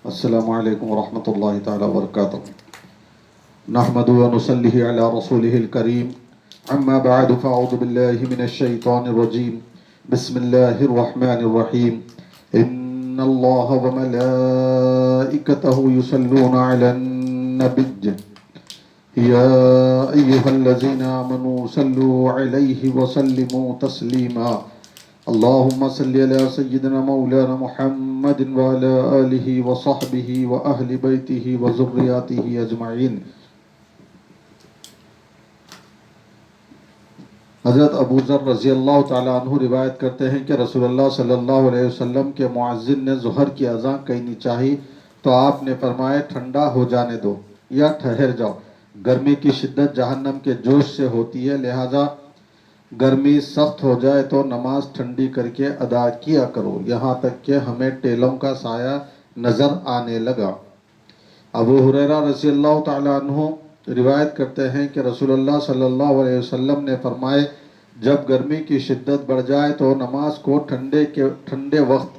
السلام علیکم ورحمۃ اللہ تعالی وبرکاتہ نحمد و نصلی علی رسولہ الکریم اما بعد فاعوذ باللہ من الشیطان الرجیم بسم اللہ الرحمن الرحیم ان اللہ وملائکتہ یصلون علی النبی یا ایہا الذین آمنوا صلوا علیہ وسلموا تسلیما اللهم صل على سيدنا مولانا محمد وعلى آله وصحبه وأهل بيته وذرياته أجمعين۔ حضرت ابو ذر رضی اللہ تعالیٰ عنہ روایت کرتے ہیں کہ رسول اللہ صلی اللہ علیہ وسلم کے مؤذن نے ظہر کی اذان کہنی چاہی تو آپ نے فرمایا ٹھنڈا ہو جانے دو یا ٹھہر جاؤ، گرمی کی شدت جہنم کے جوش سے ہوتی ہے، لہذا گرمی سخت ہو جائے تو نماز ٹھنڈی کر کے ادا کیا کرو یہاں تک کہ ہمیں ٹیلوں کا سایہ نظر آنے لگا۔ ابو ہریرہ رضی اللہ تعالیٰ عنہ روایت کرتے ہیں کہ رسول اللہ صلی اللہ علیہ وسلم نے فرمائے جب گرمی کی شدت بڑھ جائے تو نماز کو ٹھنڈے وقت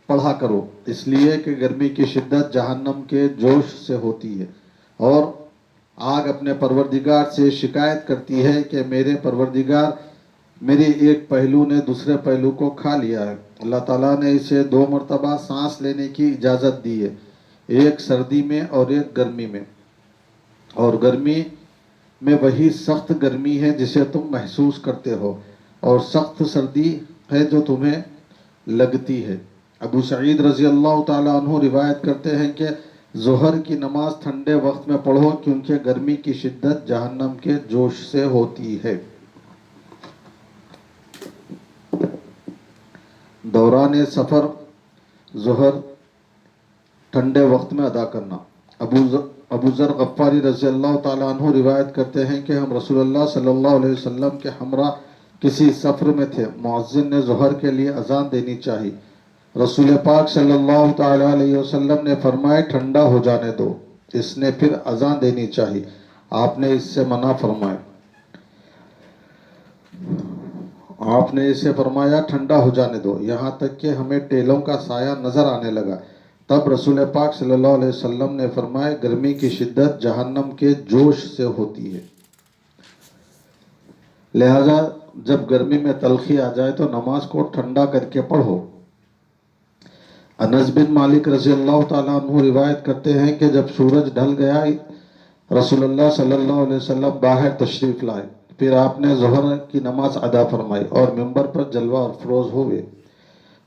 پڑھا کرو، اس لیے کہ گرمی کی شدت جہنم کے جوش سے ہوتی ہے اور آگ اپنے پروردگار سے شکایت کرتی ہے کہ میرے پروردگار میرے ایک پہلو نے دوسرے پہلو کو کھا لیا ہے۔ اللہ تعالیٰ نے اسے 2 مرتبہ سانس لینے کی اجازت دی ہے، ایک سردی میں اور ایک گرمی میں، اور گرمی میں وہی سخت گرمی ہے جسے تم محسوس کرتے ہو اور سخت سردی ہے جو تمہیں لگتی ہے۔ ابو سعید رضی اللہ تعالیٰ عنہ روایت کرتے ہیں کہ ظہر کی نماز ٹھنڈے وقت میں پڑھو کیونکہ گرمی کی شدت جہنم کے جوش سے ہوتی ہے۔ دوران سفر ظہر ٹھنڈے وقت میں ادا کرنا۔ ابو ذر غفاری رضی اللہ تعالیٰ عنہ روایت کرتے ہیں کہ ہم رسول اللہ صلی اللہ علیہ وسلم کے ہمراہ کسی سفر میں تھے، مؤذن نے ظہر کے لیے اذان دینی چاہی، رسول پاک صلی اللہ تعالیٰ علیہ وسلم نے فرمایا ٹھنڈا ہو جانے دو، اس نے پھر اذان دینی چاہی، آپ نے اس سے منع فرمایا، آپ نے اسے فرمایا ٹھنڈا ہو جانے دو یہاں تک کہ ہمیں ٹیلوں کا سایہ نظر آنے لگا، تب رسول پاک صلی اللہ علیہ وسلم نے فرمایا گرمی کی شدت جہنم کے جوش سے ہوتی ہے، لہذا جب گرمی میں تلخی آ جائے تو نماز کو ٹھنڈا کر کے پڑھو۔ انس بن مالک رضی اللہ تعالیٰ عنہ روایت کرتے ہیں کہ جب سورج ڈھل گیا رسول اللہ صلی اللہ علیہ وسلم باہر تشریف لائے، پھر آپ نے ظہر کی نماز ادا فرمائی اور منبر پر جلوہ اور فروز ہوئے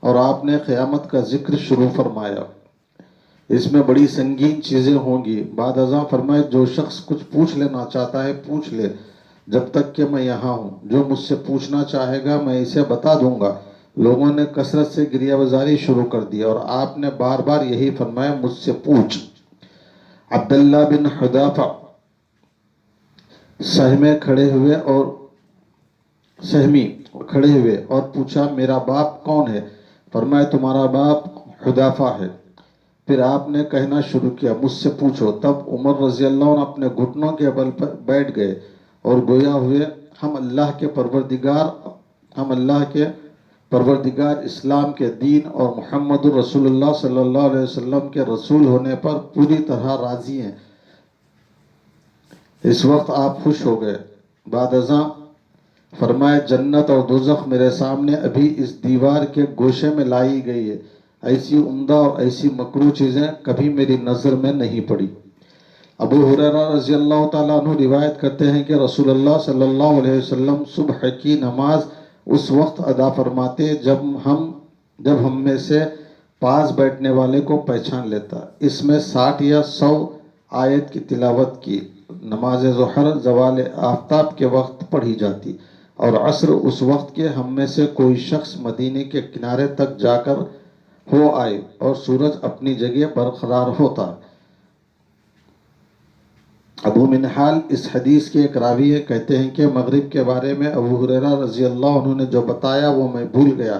اور آپ نے قیامت کا ذکر شروع فرمایا، اس میں بڑی سنگین چیزیں ہوں گی، بعد ازاں فرمائے جو شخص کچھ پوچھ لینا چاہتا ہے پوچھ لے جب تک کہ میں یہاں ہوں، جو مجھ سے پوچھنا چاہے گا میں اسے بتا دوں گا۔ لوگوں نے کثرت سے گریہ بزاری شروع کر دی اور آپ نے بار بار یہی فرمایا مجھ سے پوچھ۔ عبداللہ بن حذافہ سہمی کھڑے ہوئے اور پوچھا میرا باپ کون ہے؟ فرمایا تمہارا باپ حذافہ ہے۔ پھر آپ نے کہنا شروع کیا مجھ سے پوچھو، تب عمر رضی اللہ عنہ اپنے گھٹنوں کے بل پر بیٹھ گئے اور گویا ہوئے ہم اللہ کے پروردگار اسلام کے دین اور محمد رسول اللہ صلی اللہ علیہ وسلم کے رسول ہونے پر پوری طرح راضی ہیں۔ اس وقت آپ خوش ہو گئے، بعد ازاں فرمائے جنت اور دوزخ میرے سامنے ابھی اس دیوار کے گوشے میں لائی گئی ہے، ایسی عمدہ اور ایسی مکروہ چیزیں کبھی میری نظر میں نہیں پڑی۔ ابو ہریرہ رضی اللہ تعالیٰ عنہ روایت کرتے ہیں کہ رسول اللہ صلی اللہ علیہ وسلم صبح کی نماز اس وقت ادا فرماتے جب ہم میں سے پاس بیٹھنے والے کو پہچان لیتا، اس میں 60 یا 100 آیت کی تلاوت کی، نماز ظہر زوال آفتاب کے وقت پڑھی جاتی اور عصر اس وقت کے ہم میں سے کوئی شخص مدینے کے کنارے تک جا کر ہو آئے اور سورج اپنی جگہ برقرار ہوتا۔ ابو منہال اس حدیث کے ایک راوی ہے، کہتے ہیں کہ مغرب کے بارے میں ابو ہریرہ رضی اللہ عنہ نے جو بتایا وہ میں بھول گیا،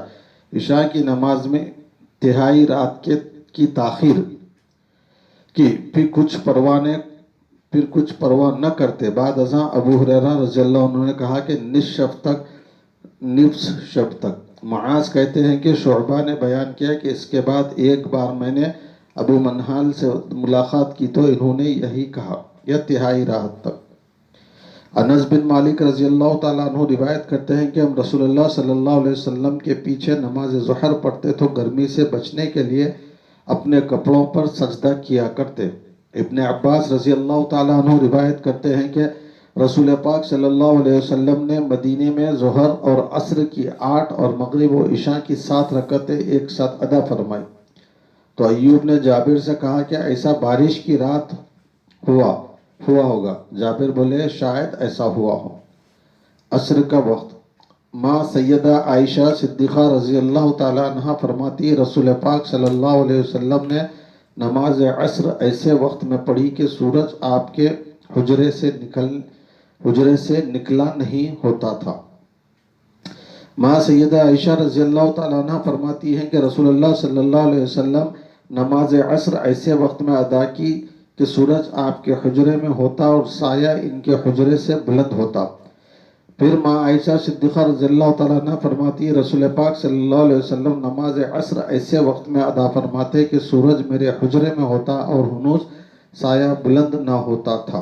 عشاء کی نماز میں تہائی رات کی تاخیر کی، پھر کچھ پرواہ نہ کرتے، بعد ازاں ابو ہریرہ رضی اللہ عنہ نے کہا کہ نصف شب تک۔ معاذ کہتے ہیں کہ شعبہ نے بیان کیا کہ اس کے بعد ایک بار میں نے ابو منحال سے ملاقات کی تو انہوں نے یہی کہا، یا تہائی رات تک۔ انس بن مالک رضی اللہ تعالیٰ عنہ روایت کرتے ہیں کہ ہم رسول اللہ صلی اللہ علیہ وسلم کے پیچھے نماز ظہر پڑھتے تو گرمی سے بچنے کے لیے اپنے کپڑوں پر سجدہ کیا کرتے۔ ابن عباس رضی اللہ تعالیٰ عنہ روایت کرتے ہیں کہ رسول پاک صلی اللہ علیہ وسلم نے مدینے میں ظہر اور عصر کی 8 اور مغرب و عشاء کی 7 رکعتیں ایک ساتھ ادا فرمائی۔ تو ایوب نے جابر سے کہا کہ ایسا بارش کی رات ہوا ہوگا۔ جابر بولے شاید ایسا ہوا ہو۔ عصر کا وقت، ماں سیدہ عائشہ صدیقہ رضی اللہ تعالیٰ عنہ فرماتی رسول پاک صلی اللہ علیہ وسلم نے نماز عصر ایسے وقت میں پڑھی کہ سورج آپ کے حجرے سے نکلا نہیں ہوتا تھا۔ ماں سیدہ عائشہ رضی اللہ تعالیٰ عنہ فرماتی ہیں کہ رسول اللہ صلی اللہ علیہ وسلم نماز عصر ایسے وقت میں ادا کی کہ سورج آپ کے حجرے میں ہوتا اور سایہ ان کے حجرے سے بلند ہوتا۔ پھر ماں عائشہ صدیقہ رضی اللہ تعالیٰ عنہ فرماتی رسول پاک صلی اللہ علیہ وسلم نماز عصر ایسے وقت میں ادا فرماتے کہ سورج میرے حجرے میں ہوتا اور ہنوز سایہ بلند نہ ہوتا تھا۔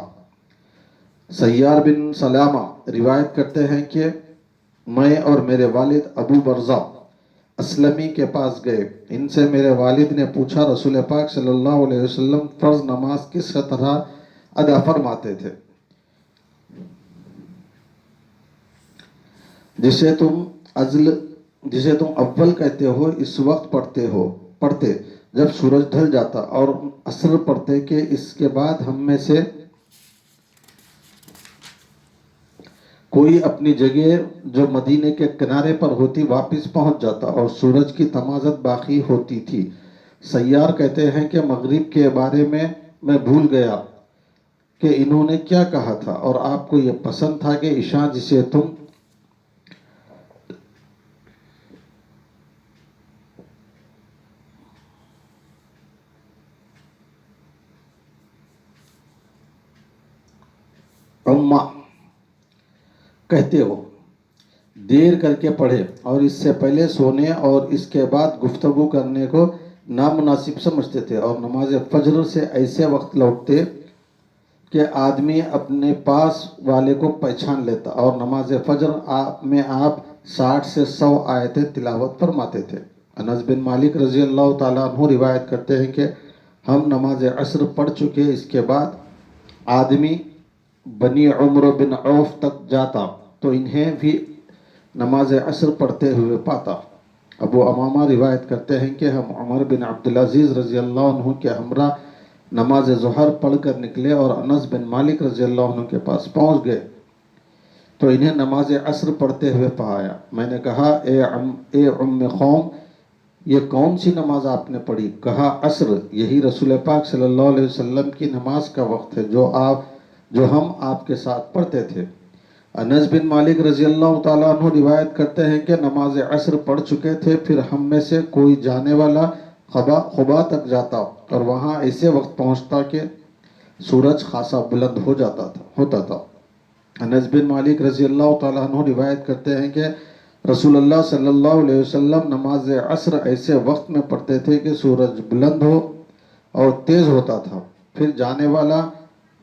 سیار بن سلامہ روایت کرتے ہیں کہ میں اور میرے والد ابو برزہ اسلمی کے پاس گئے۔ ان سے میرے والد نے پوچھا رسول پاک صلی اللہ علیہ وسلم فرض نماز کس طرح ادا فرماتے تھے؟ جسے تم اول کہتے ہو اس وقت پڑھتے جب سورج ڈھل جاتا، اور عصر پڑھتے کہ اس کے بعد ہم میں سے کوئی اپنی جگہ جو مدینے کے کنارے پر ہوتی واپس پہنچ جاتا اور سورج کی تمازت باقی ہوتی تھی۔ سیار کہتے ہیں کہ مغرب کے بارے میں بھول گیا کہ انہوں نے کیا کہا تھا، اور آپ کو یہ پسند تھا کہ عشاء جسے تم عمہ کہتے ہو دیر کر کے پڑھے، اور اس سے پہلے سونے اور اس کے بعد گفتگو کرنے کو نامناسب سمجھتے تھے، اور نماز فجر سے ایسے وقت لوٹتے کہ آدمی اپنے پاس والے کو پہچان لیتا، اور نماز فجر میں آپ 60 سے 100 آیتیں تلاوت فرماتے تھے۔ انس بن مالک رضی اللہ تعالیٰ عنہ روایت کرتے ہیں کہ ہم نماز عصر پڑھ چکے، اس کے بعد آدمی بنی عمر بن عوف تک جاتا تو انہیں بھی نماز عصر پڑھتے ہوئے پاتا۔ ابو امامہ روایت کرتے ہیں کہ ہم عمر بن عبدالعزیز رضی اللہ عنہ کے ہمراہ نماز ظہر پڑھ کر نکلے اور انس بن مالک رضی اللہ عنہ کے پاس پہنچ گئے تو انہیں نماز عصر پڑھتے ہوئے پایا۔ میں نے کہا اے ام قوم، یہ کون سی نماز آپ نے پڑھی؟ کہا عصر، یہی رسول پاک صلی اللہ علیہ وسلم کی نماز کا وقت ہے جو ہم آپ کے ساتھ پڑھتے تھے۔ انس بن مالک رضی اللہ تعالیٰ عنہ روایت کرتے ہیں کہ نماز عصر پڑھ چکے تھے، پھر ہم میں سے کوئی جانے والا قبا تک جاتا اور وہاں ایسے وقت پہنچتا کہ سورج خاصا بلند ہوتا تھا۔ انس بن مالک رضی اللہ تعالیٰ عنہ روایت کرتے ہیں کہ رسول اللہ صلی اللہ علیہ وسلم نماز عصر ایسے وقت میں پڑھتے تھے کہ سورج بلند ہو اور تیز ہوتا تھا، پھر جانے والا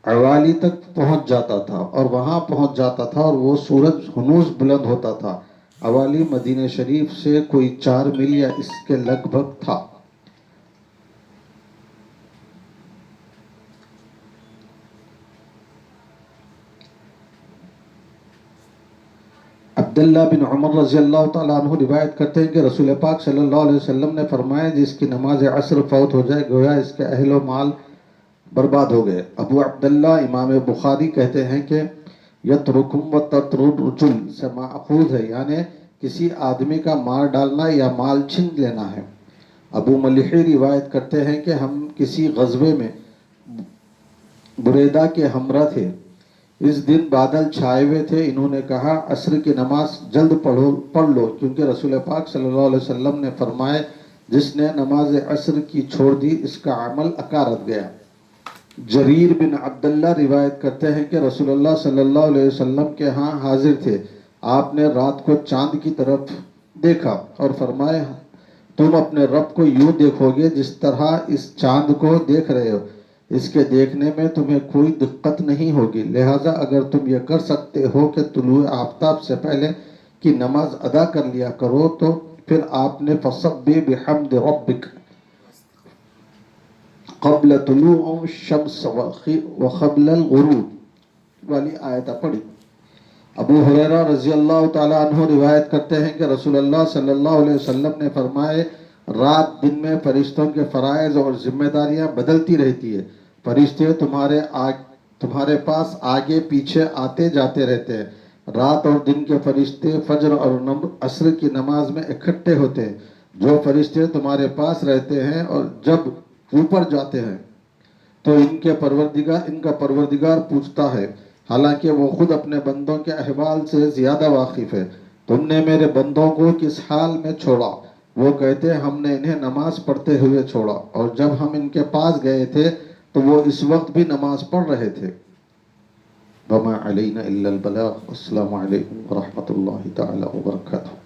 عوالی تک پہنچ جاتا تھا اور وہاں پہنچ جاتا تھا اور وہ سورج ہنوز بلند ہوتا تھا۔ عوالی مدینہ شریف سے کوئی 4 میل یا اس کے لگ بھگ تھا۔ عبداللہ بن عمر رضی اللہ تعالیٰ عنہ روایت کرتے ہیں کہ رسول پاک صلی اللہ علیہ وسلم نے فرمایا جس کی نماز عصر فوت ہو جائے گویا اس کے اہل و مال برباد ہو گئے۔ ابو عبداللہ امام بخاری کہتے ہیں کہ یترکم و تترجل سے ماخوذ ہے، یعنی کسی آدمی کا مار ڈالنا یا مال چھین لینا ہے۔ ابو ملحی روایت کرتے ہیں کہ ہم کسی غزوے میں بریدہ کے ہمراہ تھے، اس دن بادل چھائے ہوئے تھے، انہوں نے کہا عصر کی نماز جلد پڑھ لو کیونکہ رسول پاک صلی اللہ علیہ وسلم نے فرمایا جس نے نماز عصر کی چھوڑ دی اس کا عمل اکارت گیا۔ جریر بن عبداللہ روایت کرتے ہیں کہ رسول اللہ صلی اللہ علیہ وسلم کے ہاں حاضر تھے، آپ نے رات کو چاند کی طرف دیکھا اور فرمایا تم اپنے رب کو یوں دیکھو گے جس طرح اس چاند کو دیکھ رہے ہو، اس کے دیکھنے میں تمہیں کوئی دقت نہیں ہوگی، لہٰذا اگر تم یہ کر سکتے ہو کہ طلوع آفتاب سے پہلے کی نماز ادا کر لیا کرو تو پھر آپ نے فَسَبِّحْ بِحَمْدِ رَبِّكَ قبل طلوع الشمس وقبل الغروب والی آیتہ پڑھی۔ ابو ہریرہ رضی اللہ تعالیٰ عنہ روایت کرتے ہیں کہ رسول اللہ صلی اللہ علیہ وسلم نے فرمائے، رات دن میں فرشتوں کے فرائض اور ذمہ داریاں بدلتی رہتی ہے، فرشتے تمہارے پاس آگے پیچھے آتے جاتے رہتے ہیں، رات اور دن کے فرشتے فجر اور عصر کی نماز میں اکٹھے ہوتے ہیں، جو فرشتے تمہارے پاس رہتے ہیں اور جب اوپر جاتے ہیں تو ان کا پروردگار پوچھتا ہے، حالانکہ وہ خود اپنے بندوں کے احوال سے زیادہ واقف ہے، تم نے میرے بندوں کو کس حال میں چھوڑا؟ وہ کہتے ہیں ہم نے انہیں نماز پڑھتے ہوئے چھوڑا، اور جب ہم ان کے پاس گئے تھے تو وہ اس وقت بھی نماز پڑھ رہے تھے۔ وما علینا الا البلاغ۔ السلام علیکم ورحمۃ اللہ تعالی وبرکاتہ۔